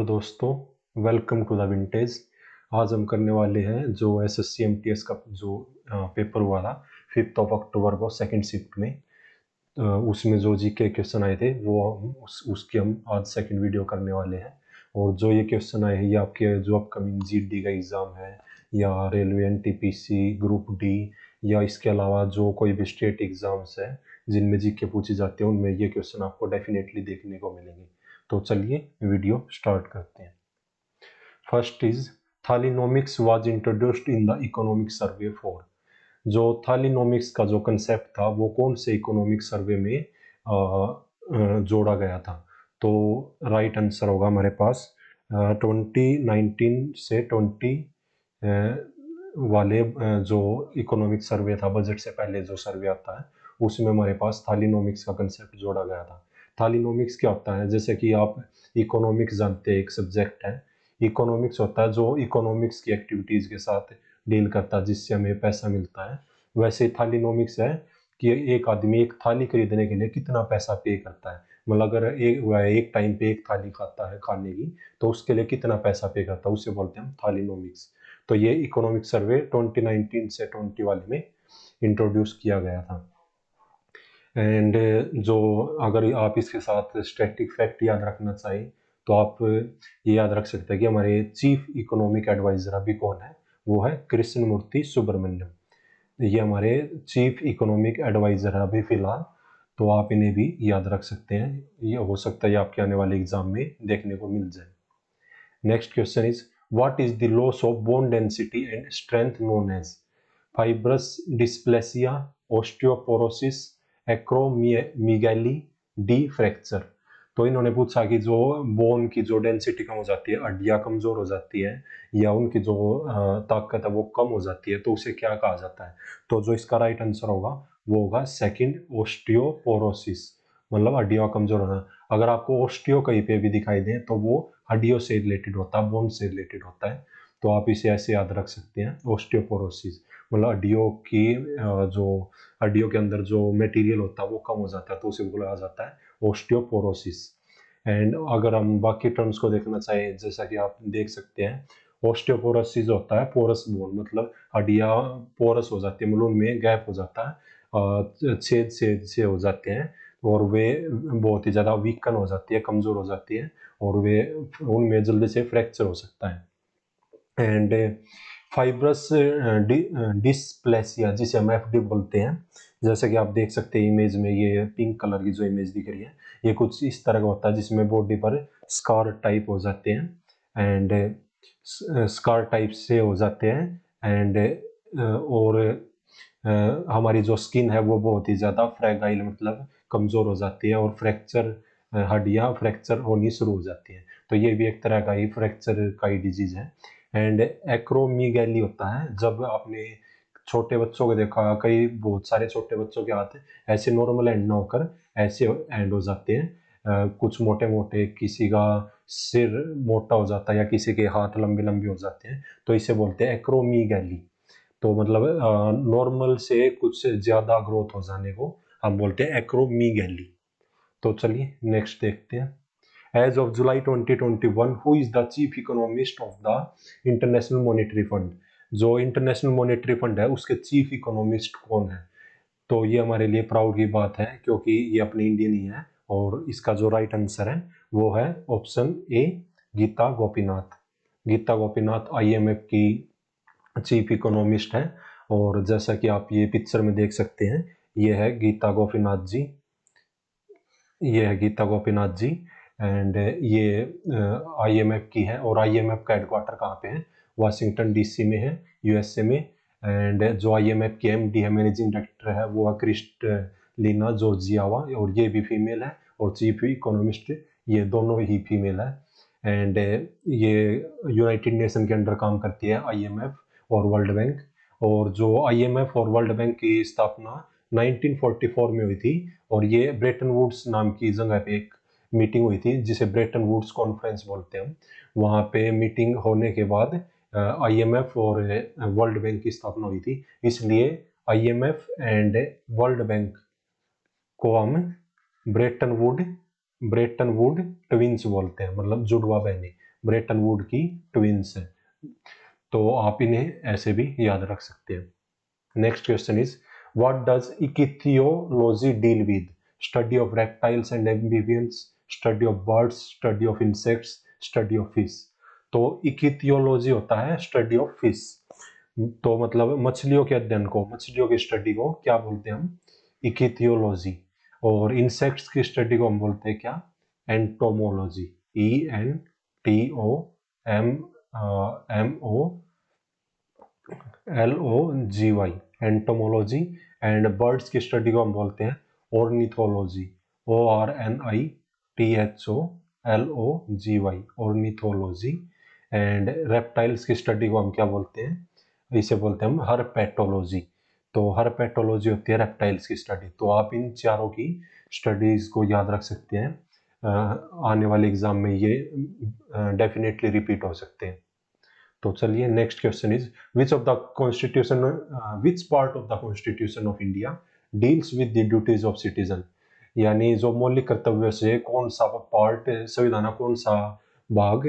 दोस्तों, welcome to the vintage. आज हम करने वाले हैं जो एसएससी एमटीएस का जो पेपर हुआ था 5 अक्टूबर को सेकंड शिफ्ट में। उसमें जो जीके क्वेश्चन आए थे वो उसकी हम आज सेकंड वीडियो करने वाले हैं। और जो ये क्वेश्चन आए हैं ये आपके जो अपकमिंग जीडी का एग्ज़ाम है या रेलवे एनटीपीसी ग्रुप डी या इसके अलावा जो कोई भी स्टेट एग्ज़ाम्स है जिनमें जीके पूछी जाती है उनमें ये क्वेश्चन आपको डेफिनेटली देखने को मिलेंगे। तो चलिए वीडियो स्टार्ट करते हैं। First is Thalinomics was introduced in the economic survey for. जो थालीनोमिक्स का जो कंसेप्ट था वो कौन से इकोनॉमिक सर्वे में जोड़ा गया था? तो राइट आंसर होगा हमारे पास 2019 से 20 वाले जो इकोनॉमिक सर्वे था, बजट से पहले जो सर्वे आता है उसमें हमारे पास थालीनोमिक्स का कंसेप्ट जोड़ा गया था। थालीनोमिक्स क्या होता है? जैसे कि आप इकोनॉमिक्स जानते हैं, एक सब्जेक्ट है। इकोनॉमिक्स होता है जो इकोनॉमिक्स की एक्टिविटीज़ के साथ डील करता है जिससे हमें पैसा मिलता है। वैसे थालीनोमिक्स है कि एक आदमी एक थाली खरीदने के लिए कितना पैसा पे करता है। मतलब अगर एक टाइम पे एक थाली खाता है खाने की तो उसके लिए कितना पैसा पे करता है, उसे बोलते हैं हम थालीनोमिक्स। तो ये इकोनॉमिक सर्वे 2019 से 20 वाले में इंट्रोड्यूस किया गया था। एंड जो अगर आप इसके साथ स्टैटिक फैक्ट याद रखना चाहिए तो आप ये याद रख सकते हैं कि हमारे चीफ इकोनॉमिक एडवाइजर अभी कौन है? वो है कृष्णमूर्ति सुब्रमण्यम। ये हमारे चीफ इकोनॉमिक एडवाइजर है अभी फिलहाल, तो आप इन्हें भी याद रख सकते हैं। ये हो सकता है आपके आने वाले एग्जाम में देखने को मिल जाए। Next question is what is the loss of bone density and strength known as? Fibrous dysplasia, osteoporosis, acromegaly, D fracture. तो इन्होंने पूछा कि जो बोन की जो डेंसिटी कम हो जाती है, हड्डियां कमजोर हो जाती है या उनकी जो ताकत है वो कम हो जाती है तो उसे क्या कहा जाता है? तो जो इसका राइट आंसर होगा वो होगा सेकंड, ऑस्टियोपोरोसिस, मतलब हड्डियां कमजोर होना। अगर आपको ऑस्टियो कहीं पे भी दिखाई दे तो वो हड्डियों से रिलेटेड होता है, बोन से रिलेटेड होता है। तो आप इसे ऐसे याद रख सकते हैं, ऑस्टियोपोरोसिस मतलब हड्डियों की जो हड्डियों के अंदर जो मटेरियल होता है वो कम हो जाता है तो उसे बोला जाता है ऑस्टियोपोरोसिस। एंड अगर हम बाकी टर्म्स को देखना चाहें, जैसा कि आप देख सकते हैं, ऑस्टियोपोरोसिस होता है पोरस बोन, मतलब हड्डियां पोरस हो जाती है, मतलब उनमें गैप हो जाता है, छेद छेद से हो जाते हैं और वे बहुत ही ज़्यादा वीकन हो जाती है, कमज़ोर हो जाती है और वे उनमें जल्दी से फ्रैक्चर हो सकता है। एंड फाइब्रस डिस्प्लेसिया जिसे हम एफडी बोलते हैं, जैसे कि आप देख सकते हैं इमेज में, ये पिंक कलर की जो इमेज दिख रही है ये कुछ इस तरह का होता है जिसमें बॉडी पर स्कार टाइप हो जाते हैं एंड स्कार टाइप से हो जाते हैं एंड और हमारी जो स्किन है वो बहुत ही ज़्यादा फ्रेगाइल मतलब कमज़ोर हो जाती है और फ्रैक्चर हड्डियाँ फ्रैक्चर होनी शुरू हो जाती हैं। तो ये भी एक तरह का ही फ्रैक्चर का ही डिजीज है। एंड एक्रोमीगैली होता है जब आपने छोटे बच्चों को देखा, कई बहुत सारे छोटे बच्चों के हाथ ऐसे नॉर्मल एंड ना होकर ऐसे एंड हो जाते हैं, कुछ मोटे मोटे, किसी का सिर मोटा हो जाता है या किसी के हाथ लंबे लंबे हो जाते हैं तो इसे बोलते हैं एक्रोमीगैली। तो मतलब नॉर्मल से कुछ ज्यादा ग्रोथ हो जाने को हम बोलते हैं एक्रोमीगैली। तो चलिए नेक्स्ट देखते हैं। As of July 2021, who is the chief economist of the International Monetary Fund? जो इंटरनेशनल मॉनेटरी फंड है उसके चीफ इकोनॉमिस्ट कौन है? तो ये हमारे लिए प्राउड की बात है क्योंकि ये अपने इंडियन ही है और इसका जो राइट आंसर है वो है option A, Gita Gopinath. Gita Gopinath IMF की चीफ इकोनॉमिस्ट है और जैसा कि आप ये पिक्चर में देख सकते हैं ये है गीता गोपीनाथ जी, ये है गीता गोपीनाथ जी। एंड ये आईएमएफ की है और आईएमएफ का हेडक्वार्टर कहाँ पे है? वाशिंगटन डीसी में है, यूएसए में। एंड जो आईएमएफ की एमडी है, मैनेजिंग डायरेक्टर है, वो है क्रिस्टलिना जॉर्जियावा और ये भी फीमेल है और चीफ इकोनॉमिस्ट ये दोनों ही फीमेल है। एंड ये यूनाइटेड नेशन के अंडर काम करती है आईएमएफ और वर्ल्ड बैंक। और जो आईएमएफ और वर्ल्ड बैंक की स्थापना 1944 में हुई थी और ये ब्रेटन वुड्स नाम की जगह पे एक मीटिंग हुई थी जिसे ब्रेटन वुड्स कॉन्फ्रेंस बोलते हैं हम। वहाँ पे मीटिंग होने के बाद आईएमएफ और वर्ल्ड बैंक की स्थापना हुई थी, इसलिए आईएमएफ एंड वर्ल्ड बैंक को हम ब्रेटन वुड ट्विंस बोलते हैं, मतलब जुड़वा बहनें। ब्रेटन वुड की ट्विंस हैं। तो आप इन्हें ऐसे भी याद रख सकते हैं। Next question is what does ichthyology deal with? Study of reptiles and amphibians, study of birds, study of insects, study of fish. तो इकिथियोलॉजी होता है स्टडी ऑफ फिश, तो मतलब मछलियों के अध्ययन को, मछलियों की स्टडी को क्या बोलते हैं हम? इकिथियोलॉजी। और इंसेक्ट्स की स्टडी को हम बोलते हैं क्या? Entomology. ENTOMOLOGY, entomology. And birds की स्टडी को हम बोलते हैं ornithology, ORNITHOLOGY, ornithology. And reptiles की स्टडी को हम क्या बोलते हैं? इसे बोलते हैं हम हर्पेटोलॉजी। तो हर्पेटोलॉजी होती है रेप्टाइल्स की स्टडी। तो आप इन चारों की स्टडीज को याद रख सकते हैं, आने वाले एग्जाम में ये डेफिनेटली रिपीट हो सकते हैं। तो चलिए next question is which part of the constitution of India deals with the duties of citizen? यानी जो मौलिक कर्तव्य से कौन सा पार्ट संविधान कौन सा भाग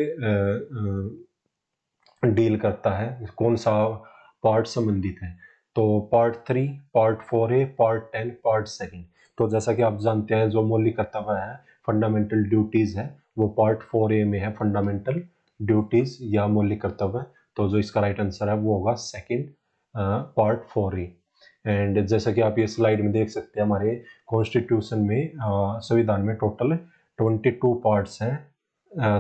डील करता है, कौन सा पार्ट संबंधित है? तो part 3, part 4A, part 10, part 2। तो जैसा कि आप जानते हैं जो मौलिक कर्तव्य है, फंडामेंटल ड्यूटीज है, वो पार्ट 4A में है, फंडामेंटल ड्यूटीज या मौलिक कर्तव्य। तो जो इसका राइट आंसर है वो होगा सेकंड, पार्ट 4A। एंड जैसा कि आप ये स्लाइड में देख सकते हैं, हमारे कॉन्स्टिट्यूशन में, संविधान में टोटल 22 पार्ट्स हैं।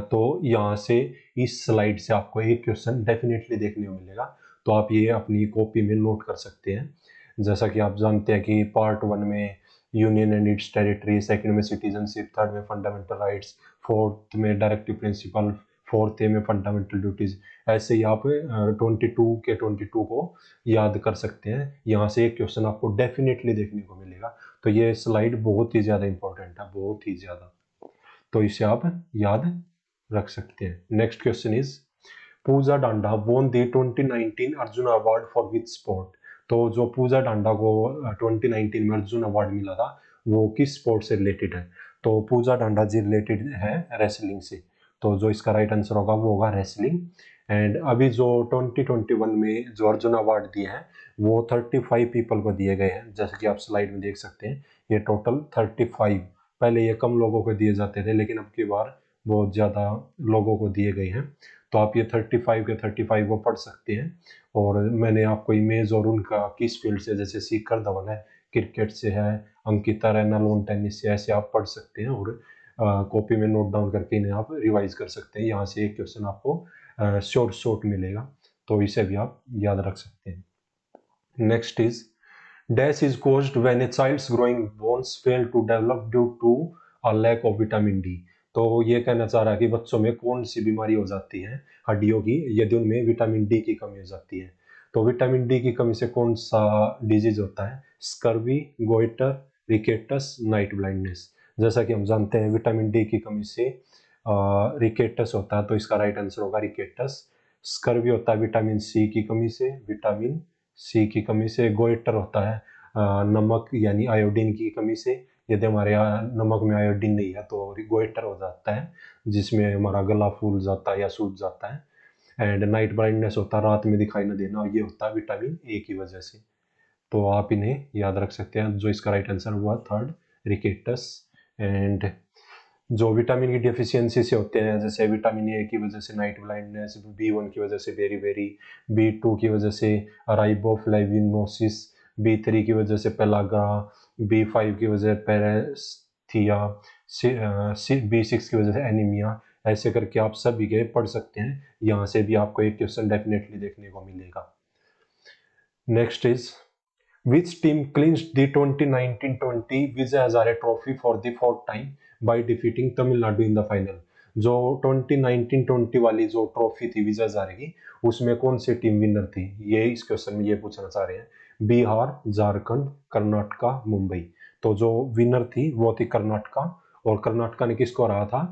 तो यहाँ से इस स्लाइड से आपको एक क्वेश्चन डेफिनेटली देखने को मिलेगा, तो आप ये अपनी कॉपी में नोट कर सकते हैं। जैसा कि आप जानते हैं कि पार्ट 1 में union and it's territory, second में सिटीजनशिप, थर्ड में फंडामेंटल राइट्स, फोर्थ में डायरेक्टिव प्रिंसिपल, फोर्थ ए में फंडामेंटल ड्यूटीज। ऐसे ही आप 22 के 22 को याद कर सकते हैं। यहाँ से एक क्वेश्चन आपको डेफिनेटली देखने को मिलेगा। तो ये स्लाइड बहुत ही ज़्यादा इंपॉर्टेंट है, बहुत ही ज़्यादा, तो इसे आप याद रख सकते हैं। नेक्स्ट क्वेश्चन इज पूजा डांडा वोन दी 2019 Arjun award for which sport? तो जो पूजा डांडा को 2019 में अर्जुन अवार्ड मिला था, वो किस स्पोर्ट से रिलेटेड है? तो पूजा डांडा जी रिलेटेड है रेसलिंग से। तो जो इसका राइट आंसर होगा वो होगा रेसलिंग। एंड अभी जो 2021 में जो अर्जुन अवार्ड दिए हैं वो 35 पीपल को दिए गए हैं, जैसे कि आप स्लाइड में देख सकते हैं। ये टोटल 35, पहले ये कम लोगों को दिए जाते थे, लेकिन अब की बार बहुत ज़्यादा लोगों को दिए गए हैं। तो आप ये 35 के 35 को पढ़ सकते हैं। और मैंने आपको इमेज और उनका किस फील्ड से, जैसे शिखर धवन है क्रिकेट से है, अंकिता रैना लॉन टेनिस से, ऐसे आप पढ़ सकते हैं और कॉपी में नोट डाउन करके इन्हें आप रिवाइज कर सकते हैं। यहाँ से एक क्वेश्चन आपको शॉर्ट मिलेगा, तो इसे भी आप याद रख सकते हैं। Next is dash is caused when a child's growing bones fail to develop due to a lack of vitamin D. तो ये कहना चाह रहा है कि बच्चों में कौन सी बीमारी हो जाती है हड्डियों की यदि उनमें विटामिन डी की कमी हो जाती है? तो विटामिन डी की कमी से कौन सा डिजीज होता है? Scurvy, goitre, rickets, night blindness. जैसा कि हम जानते हैं विटामिन डी की कमी से रिकेटस होता है, तो इसका राइट आंसर होगा रिकेटस। स्कर्वी होता है विटामिन सी की कमी से, विटामिन सी की कमी से। गोइटर होता है नमक यानी आयोडीन की कमी से, यदि हमारे यहाँ नमक में आयोडीन नहीं है तो गोइटर हो जाता है, जिसमें हमारा गला फूल जाता है या सूज जाता है। एंड नाइट ब्लाइंडनेस होता है रात में दिखाई न देना, और ये होता है विटामिन ए की वजह से। तो आप इन्हें याद रख सकते हैं। जो इसका राइट आंसर हुआ थर्ड, रिकेटस। एंड जो विटामिन की डेफिशिएंसी से होते हैं, जैसे विटामिन ए की वजह से नाइट ब्लाइंडनेस, B1 की वजह से बेरी, B2 की वजह से राइबोफ्लेविनोसिस, B3 की वजह से पेलाग्रा, B5 की वजह से पेरेस्थिया, B6 की वजह से एनीमिया। ऐसे करके आप सभी के पढ़ सकते हैं। यहाँ से भी आपको एक क्वेश्चन डेफिनेटली देखने को मिलेगा। Next is Which team clinched the 2019-20 Vijay Hazare Trophy for the fourth time by defeating Tamil Nadu in the final? जो 2019-20 वाली जो ट्रॉफी थी विजय हजारे की, उसमें कौन सी टीम विनर थी? ये इस क्वेश्चन में ये पूछना चाह रहे हैं। बिहार, झारखंड, कर्नाटका, मुंबई। तो जो विनर थी वो थी कर्नाटका, और कर्नाटका ने किसको हराया था?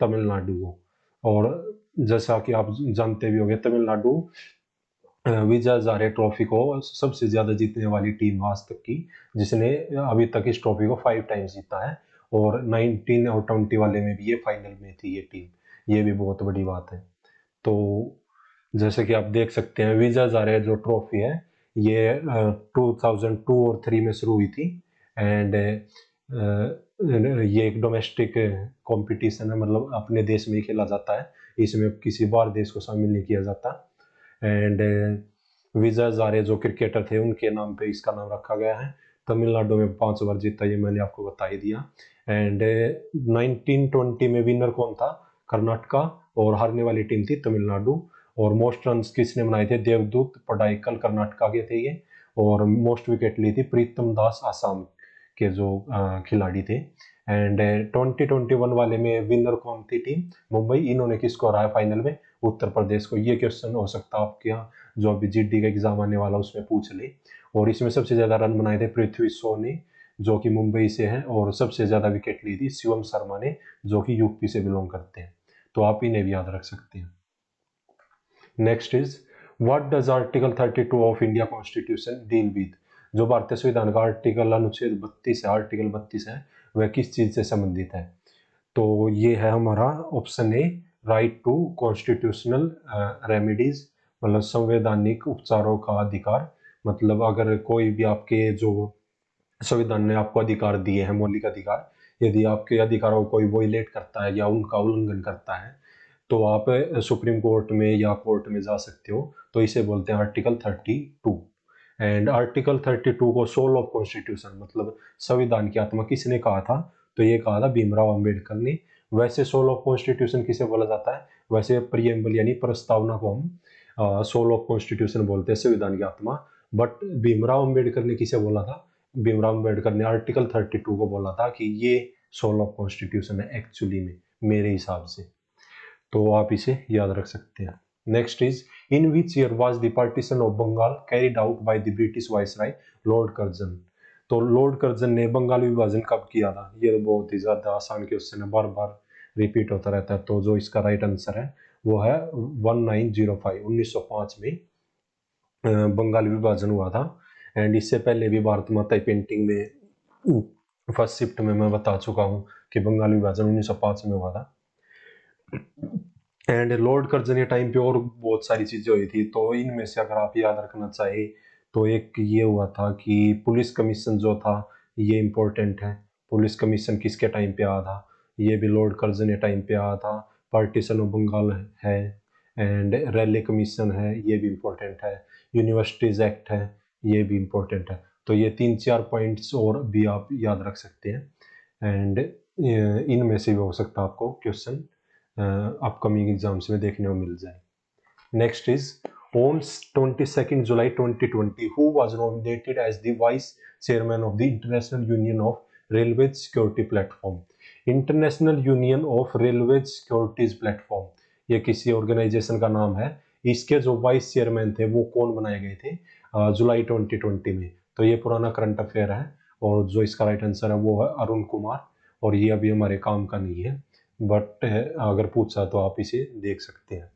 तमिलनाडु को। और जैसा कि आप जानते भी होंगे, तमिलनाडु विजय हजारे ट्रॉफी को सबसे ज्यादा जीतने वाली टीम आज तक की, जिसने अभी तक इस ट्रॉफी को 5 टाइम्स जीता है। और 19 और 20 वाले में भी ये फाइनल में थी ये टीम। ये भी बहुत बड़ी बात है। तो जैसे कि आप देख सकते हैं वीजा ज़ारे जो ट्रॉफी है ये 2002 और 3 में शुरू हुई थी। एंड ये एक डोमेस्टिक कंपटीशन है, मतलब अपने देश में ही खेला जाता है, इसमें किसी बाहर देश को शामिल नहीं किया जाता। एंड वीजा ज़ारे जो क्रिकेटर थे उनके नाम पे इसका नाम रखा गया है। तमिलनाडु में 5 बार जीता, ये मैंने आपको बता ही दिया। एंड 1920 में विनर कौन था? कर्नाटका, और हारने वाली टीम थी तमिलनाडु। और मोस्ट रन किसने बनाए थे? देवदूत पडाइकल कर्नाटका के थे ये। और मोस्ट विकेट ली थी प्रीतम दास आसाम के जो खिलाड़ी थे। एंड 2021 वाले में विनर कौन थी टीम? मुंबई। इन्होंने किसको हराया फाइनल में? उत्तर प्रदेश को। ये क्वेश्चन हो सकता है आपके यहाँ जो अभी जीडी का एग्जाम आने वाला उसमें पूछ ले। और इसमें सबसे ज्यादा रन बनाए थे पृथ्वी शॉ ने जो कि मुंबई से हैं, और सबसे ज्यादा विकेट ली थी शिवम शर्मा ने जो कि यूपी से बिलोंग करते हैं। तो आप इन्हें भी याद रख सकते हैं। Next is what does article 32 of India constitution deal with? जो भारतीय संविधान का आर्टिकल अनुच्छेद 32 है, आर्टिकल 32 है, वह किस चीज से संबंधित है? तो ये है हमारा option A, right to constitutional remedies, मतलब संवैधानिक उपचारों का अधिकार। मतलब अगर कोई भी आपके जो संविधान ने आपको अधिकार दिए हैं, मौलिक अधिकार, यदि आपके अधिकारों को कोई वोलेट करता है या उनका उल्लंघन करता है तो आप सुप्रीम कोर्ट में या कोर्ट में जा सकते हो। तो इसे बोलते हैं आर्टिकल 32। एंड आर्टिकल 32 को सोल ऑफ कॉन्स्टिट्यूशन, मतलब संविधान की आत्मा, किसने कहा था? तो ये कहा था भीमराव अंबेडकर ने। वैसे सोल ऑफ कॉन्स्टिट्यूशन किसे बोला जाता है? वैसे प्रियम्बल यानी प्रस्तावना को हम सोल ऑफ कॉन्स्टिट्यूशन बोलते हैं, संविधान की आत्मा। बट भीमराव अंबेडकर ने किसे बोला था? भीमराव अंबेडकर ने आर्टिकल 32 को बोला था कि ये सोल ऑफ कॉन्स्टिट्यूशन है एक्चुअली में, मेरे हिसाब से। तो आप इसे याद रख सकते हैं। Next is in which year was the partition of Bengal carried out by the British viceroy Lord Curzon? तो लॉर्ड कर्जन ने बंगाल विभाजन कब किया था? ये तो बहुत ही ज्यादा आसान क्वेश्चन है, बार बार रिपीट होता रहता है। तो जो इसका राइट आंसर है वो है 1905, 1905 में बंगाल विभाजन हुआ था। एंड इससे पहले भी भारत माता पेंटिंग में फर्स्ट शिफ्ट में मैं बता चुका हूँ कि बंगाल विभाजन 1905 में हुआ था। एंड लॉर्ड कर्जन के टाइम पे और बहुत सारी चीजें हुई थी, तो इनमें से अगर आप याद रखना चाहे तो एक ये हुआ था कि पुलिस कमीशन जो था, ये इम्पोर्टेंट है। पुलिस कमीशन किसके टाइम पे आया था? ये भी लॉर्ड कर्जन के टाइम पे आया था। पार्टीशन ऑफ बंगाल है। एंड रैले कमीशन है, ये भी इम्पोर्टेंट है। यूनिवर्सिटीज एक्ट है, ये भी इम्पोर्टेंट है। तो ये 3-4 पॉइंट्स और भी आप याद रख सकते हैं। एंड इनमें से भी हो सकता है आपको क्वेश्चन अपकमिंग एग्जाम्स में देखने को मिल जाए। Next is on 22 July 2020 who was nominated as the vice chairman of the international union of railway security platform? International union of railway securities platform, ये किसी ऑर्गेनाइजेशन का नाम है। इसके जो वाइस चेयरमैन थे वो कौन बनाए गए थे जुलाई 2020 में? तो ये पुराना करंट अफेयर है, और जो इसका राइट आंसर है वो है अरुण कुमार। और ये अभी हमारे काम का नहीं है, बट अगर पूछा तो आप इसे देख सकते हैं।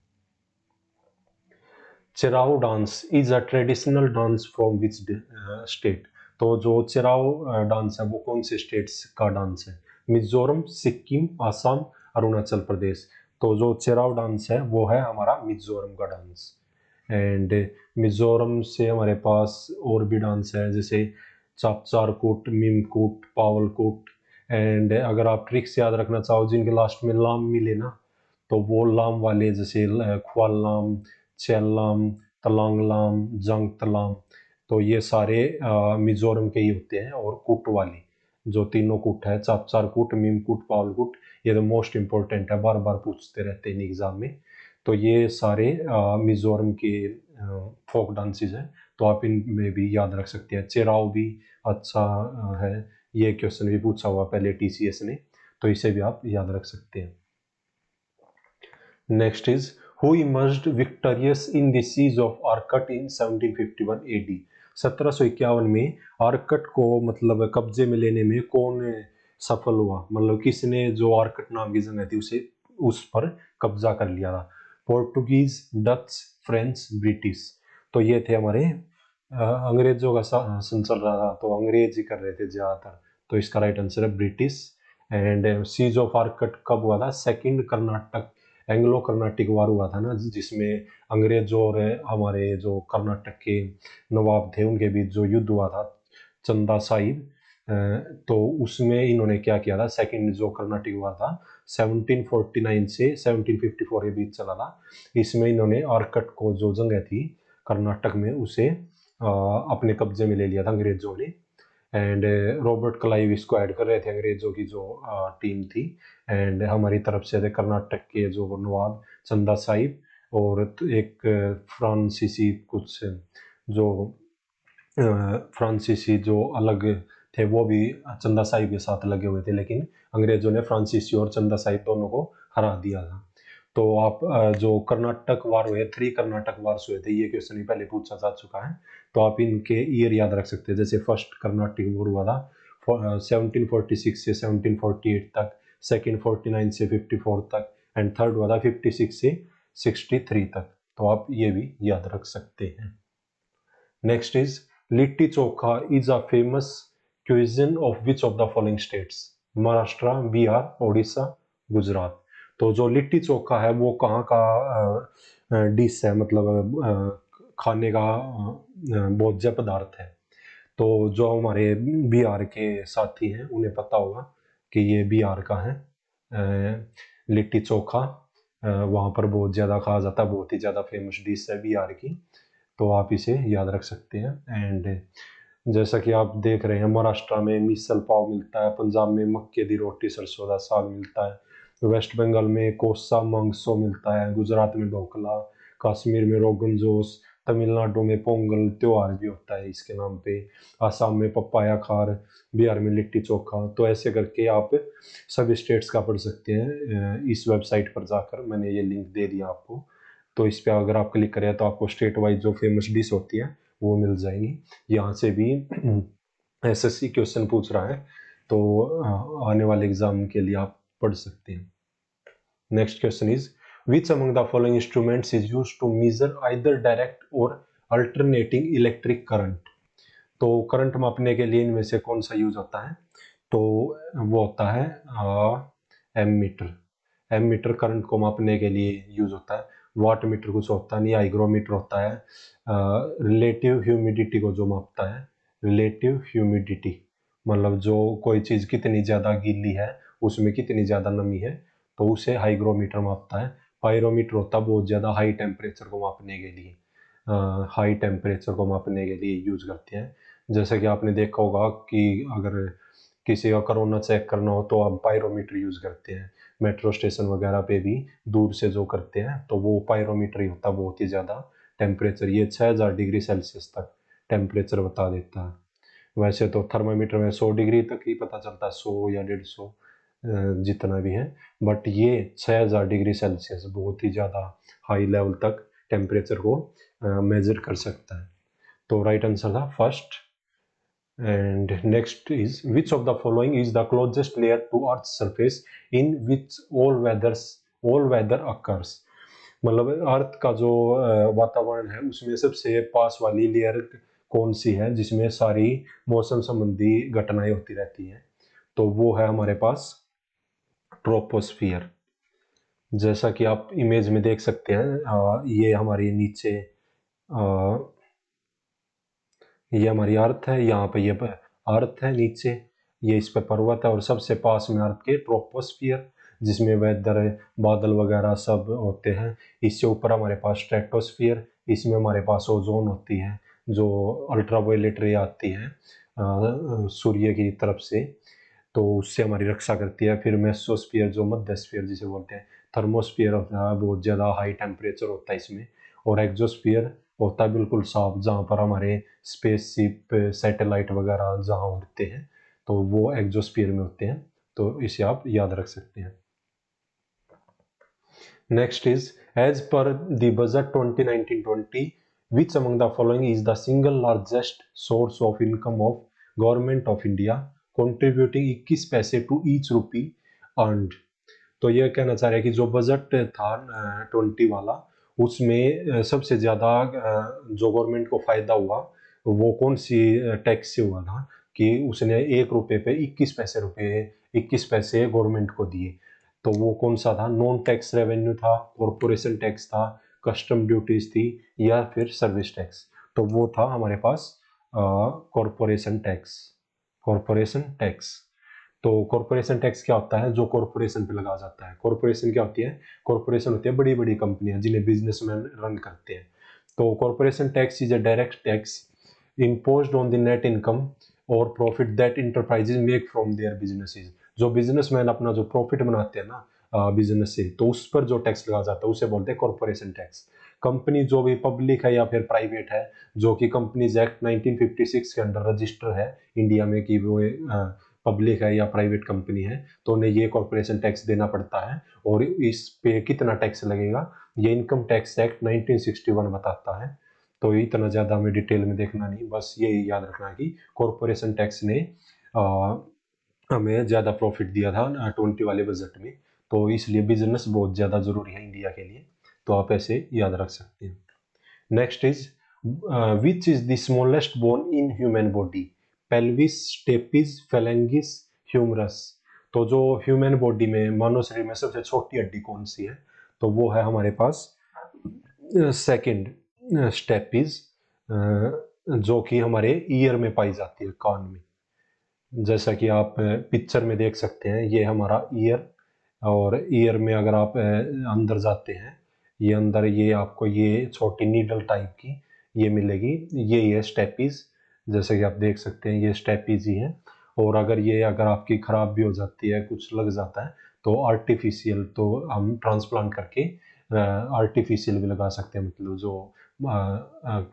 Cheraw dance is a traditional dance from which state? तो जो चिराओ डांस है वो कौन से स्टेट्स का डांस है? मिजोरम, सिक्किम, आसाम, अरुणाचल प्रदेश। तो जो चिराओ डांस है वो है हमारा मिजोरम का डांस। एंड मिजोरम से हमारे पास और भी डांस है, जैसे चापचारकूट, मीमकूट, पावलकूट। एंड अगर आप ट्रिक्स याद रखना चाहो जिनके लास्ट में लाम मिले ना, तो वो लाम वाले, जैसे ख्वालाम, चेल्लाम, तलांगलाम, जंगतलाम, तो ये सारे मिजोरम के ही होते हैं। और कूट वाली जो तीनों कूट है, चापचारकूट, मीमकूट, पावलकूट, ये तो मोस्ट इंपॉर्टेंट है, बार बार पूछते रहते हैं एग्जाम में। तो ये सारे मिजोरम के फोक डांसेस हैं, तो आप इनमें भी याद रख सकते हैं। चेराव भी अच्छा है, ये क्वेश्चन भी पूछा हुआ पहले टीसीएस ने, तो इसे भी आप याद रख सकते हैं। Next is who emerged victorious in the siege of Arcot इन 1751 एडी? 1751 में आर्कट को मतलब कब्जे में लेने में कौन सफल हुआ? मतलब किसने जो आर्कट नाम की जगह थी उसे उस पर कब्जा कर लिया था? Portuguese, Dutch, French, British. तो ये थे हमारे अंग्रेजों का शासन चल रहा था, तो अंग्रेज ही कर रहे थे ज्यादातर। तो इसका राइट आंसर है British. And siege of Arcot कब हुआ था? Second Karnataka Anglo Carnatic war हुआ था ना, जिसमें अंग्रेजों और हमारे जो कर्नाटक के नवाब थे उनके बीच जो युद्ध हुआ था चंदा साहिब, तो उसमें इन्होंने क्या किया था, सेकंड जो कर्नाटिक वार था 1749 से 1754 के बीच चला था। इसमें इन्होंने आरकट को जो जगह थी कर्नाटक में उसे अपने कब्जे में ले लिया था अंग्रेजों ने। एंड रॉबर्ट क्लाइव इसको ऐड कर रहे थे अंग्रेजों की जो टीम थी। एंड हमारी तरफ से थे कर्नाटक के जो नवाब चंदा साहिब और एक फ्रांसीसी कुछ जो फ्रांसीसी जो अलग थे वो भी चंदा साहिब के साथ लगे हुए थे, लेकिन अंग्रेजों ने फ्रांसीसी और चंदा साहिब दोनों को हरा दिया था। तो आप जो कर्नाटक वार हुए, 3 कर्नाटक वार्स हुए थे, ये क्वेश्चन भी पहले पूछा जा चुका है, तो आप इनके ईयर याद रख सकते हैं। जैसे फर्स्ट कर्नाटक वॉर हुआ था 1746 से 1748 तक, सेकंड 49 से 54 तक, एंड थर्ड हुआ था 56 से 63 तक, तो आप ये भी याद रख सकते हैं। Next is litti chokha is a famous cuisine of which of the following states? Maharashtra, Bihar, Orissa, Gujarat. तो जो लिट्टी चोखा है वो कहाँ का डिश है, मतलब खाने का भोज्य पदार्थ है। तो जो हमारे बिहार के साथी हैं उन्हें पता होगा कि ये बिहार का है। लिट्टी चोखा वहाँ पर बहुत ज़्यादा खाया जाता है, बहुत ही ज़्यादा फेमस डिश है बिहार की, तो आप इसे याद रख सकते हैं। एंड जैसा कि आप देख रहे हैं महाराष्ट्र में मिसल पाव मिलता है, पंजाब में मक्के दी रोटी सरसों दा साग मिलता है, वेस्ट बंगाल में कोसा मांगसो मिलता है, गुजरात में ढोकला, कश्मीर में रोगन जोश, तमिलनाडु में पोंगल त्योहार भी होता है इसके नाम पे, आसाम में पपाया खार, बिहार में लिट्टी चोखा। तो ऐसे करके आप सभी स्टेट्स का पढ़ सकते हैं इस वेबसाइट पर जाकर, मैंने ये लिंक दे दिया आपको। तो इस पर अगर आप क्लिक करें तो आपको स्टेट वाइज जो फेमस डिश होती है वो मिल जाएंगी। यहाँ से भी एसएससी क्वेश्चन पूछ रहा है, तो आने वाले एग्जाम के लिए आप पढ़ सकते हैं। Next question is which among the following instruments is used to measure either direct और अल्टरनेटिंग इलेक्ट्रिक करंट? तो करंट मापने के लिए इनमें से कौन सा यूज होता है? तो वो होता है एमीटर। एमीटर करंट को मापने के लिए यूज होता है। वाट मीटर कुछ होता नहीं, हाइग्रोमीटर होता है रिलेटिव ह्यूमिडिटी को जो मापता है। रिलेटिव ह्यूमिडिटी मतलब जो कोई चीज कितनी ज्यादा गीली है, उसमें कितनी ज्यादा नमी है, तो उसे हाइग्रोमीटर मापता है। पायरोमीटर होता है बहुत ज्यादा हाई टेम्परेचर को मापने के लिए, हाई टेम्परेचर को मापने के लिए यूज करते हैं। जैसे कि आपने देखा होगा कि अगर किसी का कोरोना चेक करना हो तो हम पायरोमीटर यूज करते हैं। मेट्रो स्टेशन वगैरह पे भी दूर से जो करते हैं तो वो पायरोमीटर ही होता है, बहुत ही ज़्यादा टेम्परेचर, ये 6000 डिग्री सेल्सियस तक टेम्परेचर बता देता है। वैसे तो थर्मामीटर में 100 डिग्री तक ही पता चलता है, 100 या 150 जितना भी है, बट ये 6000 डिग्री सेल्सियस बहुत ही ज़्यादा हाई लेवल तक टेम्परेचर को मेजर कर सकता है। तो राइट आंसर था first. And next is which of the following is the closest layer to Earth's surface in which all weather occurs? मतलब अर्थ का जो वातावरण है उसमें सबसे पास वाली लेयर कौन सी है जिसमें सारी मौसम संबंधी घटनाएं होती रहती हैं? तो वो है हमारे पास ट्रोपोस्फियर। जैसा कि आप इमेज में देख सकते हैं, ये हमारी नीचे ये हमारी अर्थ है, यहाँ पे ये अर्थ है नीचे, ये इस पे पर्वत है, और सबसे पास में अर्थ के ट्रोपोस्फियर जिसमें वेदर बादल वगैरह सब होते हैं। इससे ऊपर हमारे पास स्ट्रेटोस्फियर, इसमें हमारे पास ओजोन होती है जो अल्ट्रावायलेट रे आती है सूर्य की तरफ से, तो उससे हमारी रक्षा करती है। फिर मेसोस्फियर जो मध्यस्फीयर जिसे बोलते हैं, थर्मोस्फियर होता है, बहुत ज़्यादा हाई टेम्परेचर होता है इसमें, और एक्सोस्फियर होता है बिल्कुल साफ जहाँ पर हमारे स्पेसशिप सैटेलाइट वगैरह जहाँ उड़ते हैं तो वो एक्सोस्फियर में होते हैं, तो इसे आप याद रख सकते हैं। Next is as per the budget 2019-20 which among the following is the single largest source of income of government of India contributing 21 पैसे टू ईच रुपी अर्नड? तो ये कहना चाह रहे हैं कि जो बजट था 20 वाला उसमें सबसे ज़्यादा जो गवर्नमेंट को फायदा हुआ वो कौन सी टैक्स से हुआ था कि उसने 1 रुपये पे 21 पैसे गवर्नमेंट को दिए। तो वो कौन सा था? नॉन टैक्स रेवेन्यू था, कॉरपोरेशन टैक्स था, कस्टम ड्यूटीज थी, या फिर सर्विस टैक्स? तो वो था हमारे पास कॉरपोरेशन टैक्स। Corporation tax. तो कॉरपोरेशन टैक्स क्या होता है? जो कॉरपोरेशन पे लगाया जाता है। कॉरपोरेशन क्या होती है? कॉरपोरेशन होती है बड़ी बड़ी कंपनियां जिन्हें बिजनेसमैन रन करते हैं। तो corporation tax is a direct tax imposed on the net income और profit that enterprises make from their businesses. जो बिजनेसमैन अपना जो प्रॉफिट बनाते हैं ना बिजनेस से, तो उस पर जो टैक्स लगाया जाता है उसे बोलते हैं कॉरपोरेशन टैक्स। कंपनी जो भी पब्लिक है या फिर प्राइवेट है, जो कि कंपनीज एक्ट 1956 के अंडर रजिस्टर है इंडिया में कि वो पब्लिक है या प्राइवेट कंपनी है, तो उन्हें ये कॉरपोरेशन टैक्स देना पड़ता है। और इस पे कितना टैक्स लगेगा, ये इनकम टैक्स एक्ट 1961 बताता है। तो इतना ज़्यादा हमें डिटेल में देखना नहीं, बस ये याद रखना है कि कॉरपोरेशन टैक्स ने हमें ज़्यादा प्रॉफिट दिया था 20 वाले बजट में, तो इसलिए बिजनेस बहुत ज़्यादा ज़रूरी है इंडिया के लिए। तो आप ऐसे याद रख सकते हैं। Next is which is the smallest bone in human body? Pelvis, stapes, phalanges, humerus. तो जो ह्यूमन बॉडी में, मानव शरीर में सबसे छोटी हड्डी कौन सी है? तो वो है हमारे पास सेकंड, स्टेपिस, जो कि हमारे ईयर में पाई जाती है, कान में। जैसा कि आप पिक्चर में देख सकते हैं, ये हमारा ईयर, और ईयर में अगर आप अंदर जाते हैं, ये अंदर ये आपको ये छोटी नीडल टाइप की ये मिलेगी, ये है स्टेपीज। जैसे कि आप देख सकते हैं ये स्टेपीज ही है। और अगर आपकी खराब भी हो जाती है, कुछ लग जाता है, तो आर्टिफिशियल, तो हम ट्रांसप्लांट करके आर्टिफिशियल भी लगा सकते हैं, मतलब जो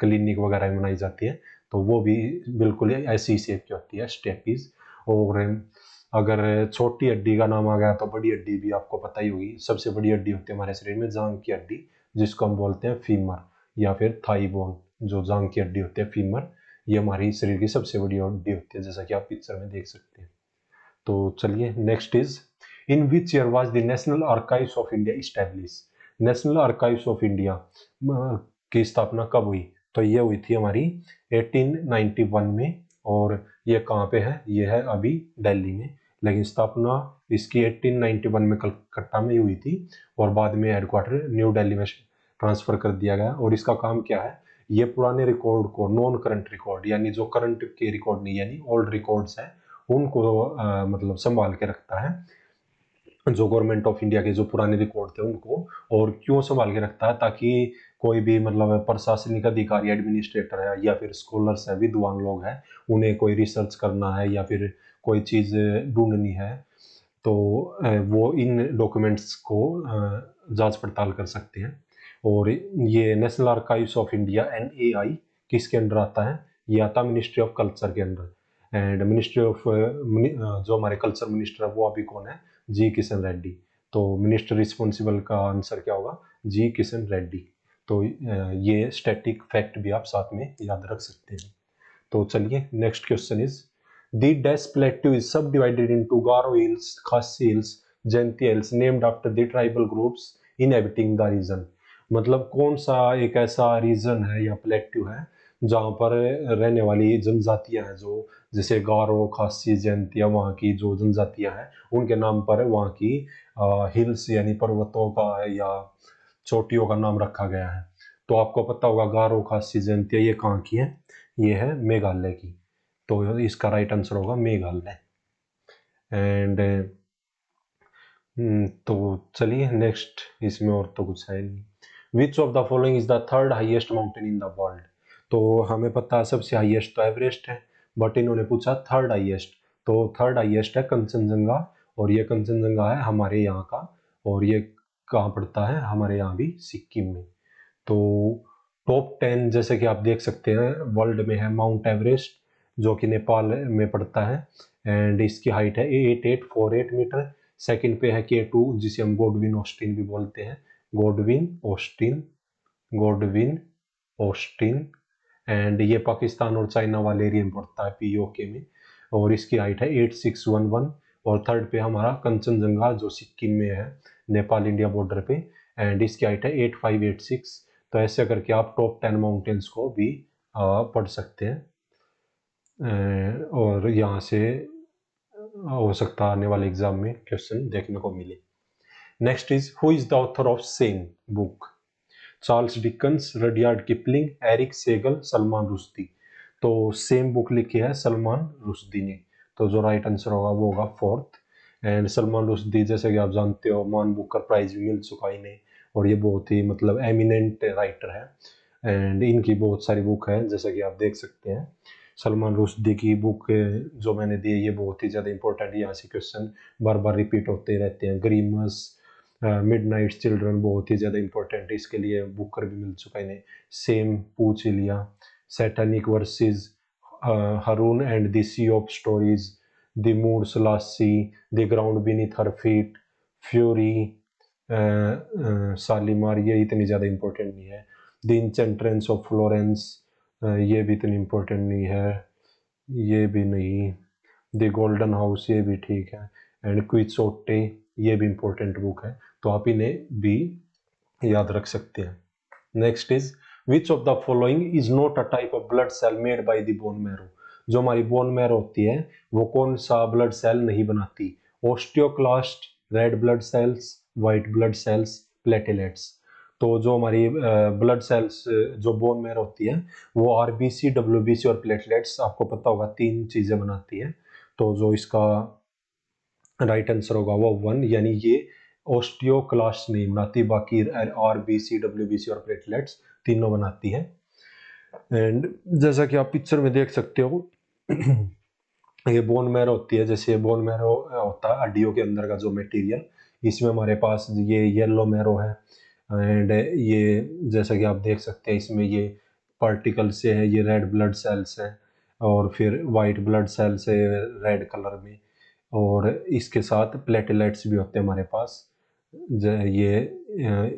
क्लिनिक वगैरह में बनाई जाती है, तो वो भी बिल्कुल ऐसी शेप की होती है स्टेपीज। और अगर छोटी हड्डी का नाम आ गया तो बड़ी हड्डी भी आपको पता ही होगी। सबसे बड़ी हड्डी होती है हमारे शरीर में जांघ की हड्डी, जिसको हम बोलते हैं फीमर या फिर थाई बोन। जो जांघ की हड्डी होती है फीमर, ये हमारी शरीर की सबसे बड़ी हड्डी होती है, जैसा कि आप पिक्चर में देख सकते हैं। तो चलिए next is, in which year was the national archives of India establish? National archives of India की स्थापना कब हुई? तो ये हुई थी हमारी 1891 में। और ये कहाँ पे है? ये है अभी दिल्ली में, लेकिन स्थापना इसकी 1891 में कलकत्ता में हुई थी, और बाद में हेडक्वार्टर न्यू दिल्ली में ट्रांसफर कर दिया गया। और इसका काम क्या है? ये पुराने रिकॉर्ड को, नॉन करंट रिकॉर्ड, यानी जो करंट के रिकॉर्ड नहीं, यानी ओल्ड रिकॉर्ड्स है, उनको मतलब संभाल के रखता है, जो गवर्नमेंट ऑफ इंडिया के जो पुराने रिकॉर्ड थे उनको। और क्यों संभाल के रखता है? ताकि कोई भी मतलब प्रशासनिक अधिकारी, एडमिनिस्ट्रेटर है या फिर स्कॉलर्स है, विद्वान लोग हैं, उन्हें कोई रिसर्च करना है या फिर कोई चीज़ ढूंढनी है, तो वो इन डॉक्यूमेंट्स को जांच पड़ताल कर सकते हैं। और ये national archives of India NAI किसके अंडर आता है? ये आता है मिनिस्ट्री ऑफ कल्चर के अंडर। एंड मिनिस्ट्री ऑफ जो हमारे कल्चर मिनिस्टर है वो अभी कौन है? जी किशन रेड्डी। तो मिनिस्टर रिस्पॉन्सिबल का आंसर क्या होगा? जी किशन रेड्डी। तो ये स्टैटिक फैक्ट भी आप साथ में याद रख सकते हैं। तो चलिए next question is, the dash plateau is subdivided into Garo hills, Khasi hills, Jaintia hills, named after the tribal groups inhabiting the region. मतलब कौन सा एक ऐसा रीजन है या प्लेट्यू है जहाँ पर रहने वाली जनजातियां हैं, जो जैसे गारो, खासी, जयंतिया, वहाँ की जो जनजातियां हैं उनके नाम पर वहाँ की हिल्स यानी पर्वतों का या चोटियों का नाम रखा गया है। तो आपको पता होगा गारो, खासी, जयंतिया ये कहाँ की है? ये है मेघालय की। तो इसका राइट आंसर होगा मेघालय। एंड तो चलिए नेक्स्ट, इसमें और तो कुछ है नहीं। विच of the following is the third highest mountain in the world? तो हमें पता है सबसे हाईएस्ट तो एवरेस्ट है, बट इन्होंने पूछा थर्ड हाईएस्ट। तो थर्ड हाईएस्ट है कंचनजंगा, और ये कंचनजंगा है हमारे यहाँ का। और ये कहाँ पड़ता है? हमारे यहाँ भी सिक्किम में। तो टॉप 10 जैसे कि आप देख सकते हैं वर्ल्ड में है माउंट एवरेस्ट, जो कि नेपाल में पड़ता है, एंड इसकी हाइट है 8848 मीटर। सेकंड पे है K2, जिसे हम गोडविन ऑस्टिन भी बोलते हैं, Godwin Austin, Godwin Austin. And ये पाकिस्तान और चाइना वाले एरिया में पड़ता है, POK में, और इसकी हाइट है 8611। और थर्ड पे हमारा कंचनजंगा, जो सिक्किम में है, नेपाल इंडिया बॉर्डर पे, एंड इसकी हाइट है 8586। तो ऐसे करके आप टॉप 10 माउंटेन्स को भी पढ़ सकते हैं। और यहाँ से हो सकता है आने वाले एग्जाम में क्वेश्चन देखने को मिले। Next is who is the author of shame book? Charles Dickens, Rudyard Kipling, Erich Segal, Salman Rushdie. तो सेम बुक लिखी है सलमान रुश्दी ने, तो जो राइट आंसर होगा वो होगा फोर्थ। एंड सलमान रुश्दी जैसे कि आप जानते हो मान बुकर प्राइज भी मिल चुका है इन्हें, और ये बहुत ही मतलब एमिनेंट राइटर है, एंड इनकी बहुत सारी बुक है जैसा कि आप देख सकते हैं। सलमान रुश्दी की बुक जो मैंने दी है ये बहुत ही ज़्यादा इंपॉर्टेंट है, यहाँ से क्वेश्चन बार बार रिपीट होते रहते हैं। ग्रीमस, मिडनाइट चिल्ड्रन बहुत ही ज़्यादा इंपॉर्टेंट है, इसके लिए बुकर भी मिल चुका है इन्हें। सेम पूछ ही लिया। Satanic Verses Haroun and the sea of stories, the Moor's last sigh, the ground beneath her feet, fury, Shalimar, ये इतनी ज़्यादा इंपॉर्टेंट नहीं है। द इंचेंट्रेंस ऑफ फ्लोरेंस, ये भी इतनी इंपॉर्टेंट नहीं है, ये भी नहीं। द गोल्डन हाउस, ये भी ठीक है। एंड क्विक्सोटे, ये भी इंपॉर्टेंट बुक है, तो आप इन्हें भी याद रख सकते हैं। Next is which of the following is not a type of blood cell made by the bone marrow? जो हमारी बोन मैरो होती है वो कौन सा ब्लड सेल नहीं बनाती? Osteoclast, red blood cells, white blood cells, platelets. तो जो हमारी ब्लड सेल्स जो बोन मैरो होती है वो आरबीसी, डब्ल्यूबीसी और प्लेटलेट्स, आपको पता होगा 3 चीजें बनाती है। तो जो इसका राइट आंसर होगा वो 1, यानी ये ओस्टियोक्लास्ट नहीं बनाती, बाकी आरबीसी, डब्ल्यूबीसी और प्लेटलेट्स तीनों बनाती है। एंड जैसा कि आप पिक्चर में देख सकते हो ये बोन मैरो होती है, जैसे बोन मैरो होता है हड्डियों के अंदर का जो मटेरियल, इसमें हमारे पास ये येलो मैरो है। एंड ये जैसा कि आप देख सकते हैं इसमें ये पार्टिकल से है, ये रेड ब्लड सेल्स है, और फिर वाइट ब्लड सेल्स है रेड कलर में, और इसके साथ प्लेटलेट्स भी होते हैं हमारे पास। ये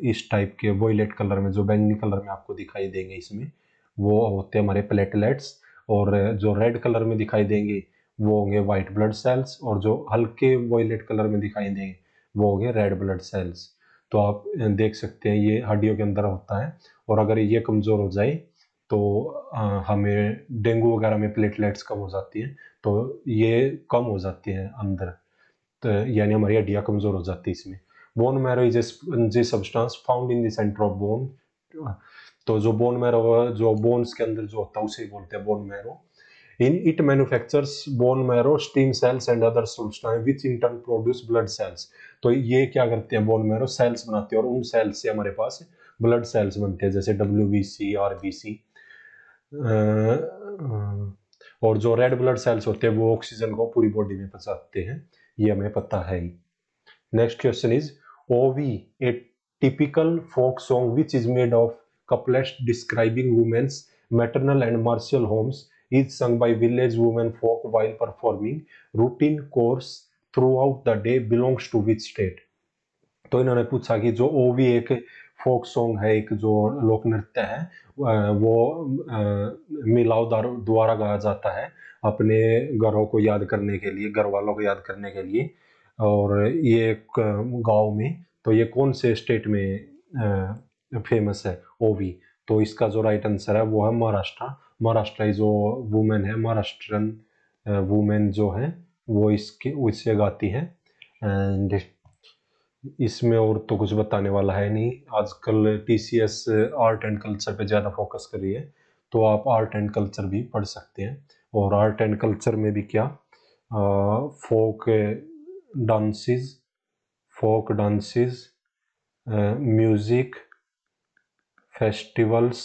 इस टाइप के वॉयलेट कलर में, जो बैंगनी कलर में आपको दिखाई देंगे इसमें, वो होते हैं हमारे प्लेटलेट्स। और जो रेड कलर में दिखाई देंगे वो होंगे वाइट ब्लड सेल्स, और जो हल्के वॉयलेट कलर में दिखाई देंगे वो होंगे रेड ब्लड सेल्स। तो आप देख सकते हैं ये हड्डियों के अंदर होता है, और अगर ये कमज़ोर हो जाए तो हमें डेंगू वगैरह में प्लेटलेट्स कम हो जाती हैं, तो ये कम हो जाती हैं अंदर, तो यानी हमारी हड्डियाँ कमज़ोर हो जाती है इसमें। Bone marrow is a spongy substance found in the centre of bone. तो जो बोन मैरो, जो बोन्स के अंदर जो होता है उसे बोलते हैं bone marrow. In it manufactures bone marrow stem cells and other substance which in turn produce blood cells. तो ये क्या करते हैं, बोन मैरो सेल्स बनाते हैं, और उन सेल्स से हमारे पास ब्लड सेल्स बनते हैं, जैसे डब्ल्यूबीसी, आरबीसी। और जो रेड ब्लड सेल्स होते हैं वो ऑक्सीजन को पूरी बॉडी में पहुंचाते हैं, ये हमें पता है ही। Next question is Ovi, a typical folk song which is made of couplets describing women's maternal and martial homes is sung by village women folk while performing routine course throughout the day belongs to which state? तो इन्होंने पूछा कि जो ओवी एक folk song है, एक जो लोक नृत्य है, वो मिलाव द्वारा गाया जाता है अपने घरों को याद करने के लिए, घर वालों को याद करने के लिए, और ये एक गांव में, तो ये कौन से स्टेट में फेमस है ओवी? तो इसका जो राइट आंसर है वो है महाराष्ट्र। महाराष्ट्र जो वुमेन है, महाराष्ट्रन वुमेन जो है वो इससे गाती है। एंड इसमें और तो कुछ बताने वाला है नहीं, आजकल टीसीएस आर्ट एंड कल्चर पे ज़्यादा फोकस कर रही है, तो आप आर्ट एंड कल्चर भी पढ़ सकते हैं। और आर्ट एंड कल्चर में भी क्या, folk dances, folk dances, music, festivals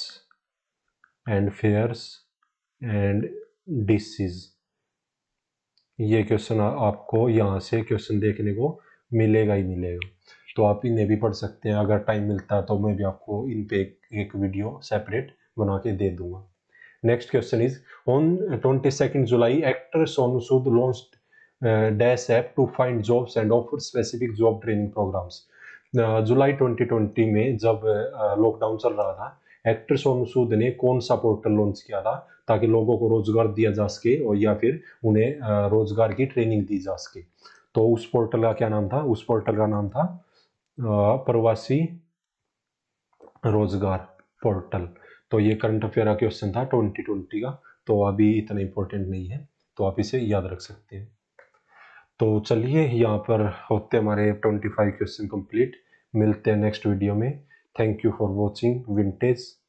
and fairs and dishes. ये क्वेश्चन आपको यहाँ से क्वेश्चन देखने को मिलेगा ही मिलेगा, तो आप इन्हें भी पढ़ सकते हैं। अगर टाइम मिलता है तो मैं भी आपको इन पे एक वीडियो सेपरेट बना के दे दूंगा। Next question is on 22 July actor Sonu Sood launched dash app to find jobs and offer specific job training programs. जुलाई 2020 में जब लॉकडाउन चल रहा था, एक्टर सोनू सूद ने कौन सा पोर्टल लॉन्च किया था ताकि लोगों को रोजगार दिया जा सके, और या फिर उन्हें रोजगार की ट्रेनिंग दी जा सके? तो उस पोर्टल का क्या नाम था? उस पोर्टल का नाम था प्रवासी रोजगार पोर्टल। तो ये करंट अफेयर का क्वेश्चन था 2020 का, तो अभी इतना इंपॉर्टेंट नहीं है, तो आप इसे याद रख सकते हैं। तो चलिए यहाँ पर होते हमारे 25 क्वेश्चन कंप्लीट। मिलते हैं नेक्स्ट वीडियो में। Thank you for watching vintage.